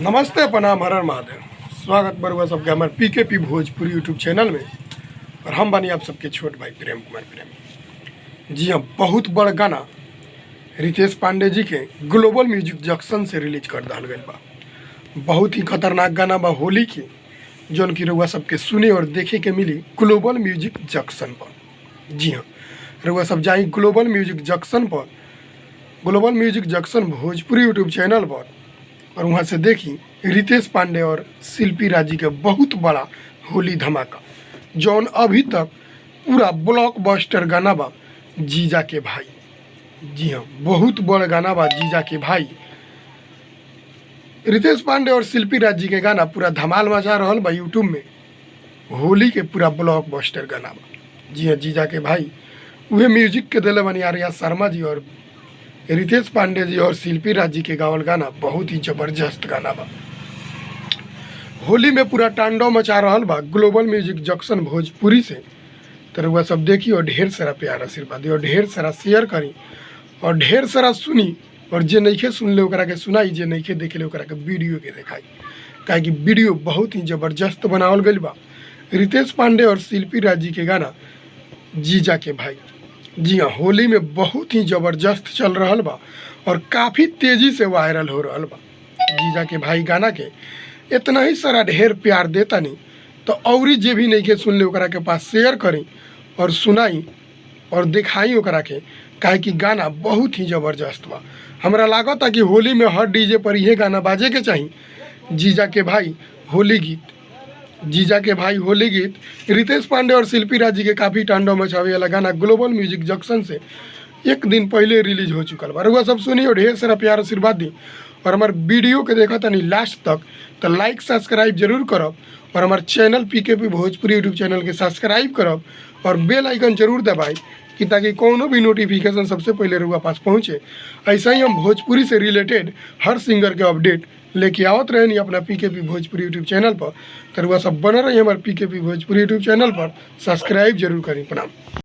नमस्ते प्रणाम हर हर महादेव। स्वागत बरुआ सबके हमारे पीकेपी भोजपुरी यूट्यूब चैनल में। और हम बनी आप सबके छोट भाई प्रेम कुमार प्रेम। जी हाँ, बहुत बड़ गाना रितेश पांडे जी के ग्लोबल म्यूजिक जंक्शन से रिलीज कर दिया गया बा। बहुत ही खतरनाक गाना बा होली की, जौन की रउआ सबके सुने और देखे के मिली ग्लोबल म्यूजिक जंक्शन पर। जी हाँ, रउआ सब जाई ग्लोबल म्यूजिक जंक्शन पर, global music junction Bhojpuri YouTube channel पर, और वहाँ से देखी रितेश पांडे और शिल्पी राज जी के बहुत बड़ा होली धमाका, जौन अभी तक पूरा ब्लॉकबस्टर गाना बा जीजा के भाई। जी हाँ, बहुत बड़ा गाना बा जीजा के भाई। रितेश पांडे और शिल्पी राज जी के गाना पूरा धमाल मचा रहा बा यूट्यूब में। होली के पूरा ब्लॉकबस्टर गाना बा। जी हाँ, जीजा के भाई वह म्यूजिक के दिले बनी आर्या शर्मा जी और रितेश पांडे जी और शिल्पी राज जी के गावल गाना बहुत ही जबरदस्त गाना बा। होली में पूरा तांडव मचा रहा बा ग्लोबल म्यूजिक जंक्शन भोजपुरी से। तो रउआ सब देखी और ढेर सारा प्यार आशीर्वाद दी और ढेर सारा शेयर करी और ढेर सारा सुनी। और जे नइखे सुनले ओकरा के सुनाई, जे नइखे देखले ओकरा के वीडियो के दिखाई, काहे कि वीडियो बहुत ही जबरदस्त बनावल गइल बा। रितेश पांडे और शिल्पी राज जी के गाना जीजा के भाई। जी हाँ, होली में बहुत ही ज़बरदस्त चल रहा बा और काफ़ी तेज़ी से वायरल हो रहा बा। जीजा के भाई गाना के इतना ही सारा ढेर प्यार देता नहीं तो औरी जे भी नहीं के सुन ले ओकरा के पास शेयर करी और सुनाई और दिखाई ओकरा के, काहे कि गाना बहुत ही ज़बरदस्त बा। हमरा लागता कि होली में हर डीजे पर यह गाना बाजे के चाहिए, जीजा के भाई होली गीत। जीजा के भाई होली गीत रितेश पांडे और शिल्पी राज जी के काफ़ी तांडव मचावे वाला गाना ग्लोबल म्यूजिक जंक्शन से एक दिन पहले रिलीज हो चुका बा। रउआ सब सुनी और ढेर सारा प्यार आशीर्वाद दी। और हमारे वीडियो के देखा तनी लास्ट तक तो लाइक सब्सक्राइब जरूर करब और हमारे चैनल पीकेपी भोजपुरी यूट्यूब चैनल के सब्सक्राइब करब और बेल आइकन जरूर दबाई कि ताकि कोनो भी नोटिफिकेशन सबसे पहले रउआ पास पहुँचे। ऐसा ही हम भोजपुरी से रिलेटेड हर सिंगर के अपडेट लेके आवत रहनी अपना पीकेपी भोजपुरी यूट्यूब चैनल पर। तो रउआ सब बना रही हमारे पीकेपी भोजपुरी यूट्यूब चैनल पर, सब्सक्राइब जरूर करें। प्रणाम।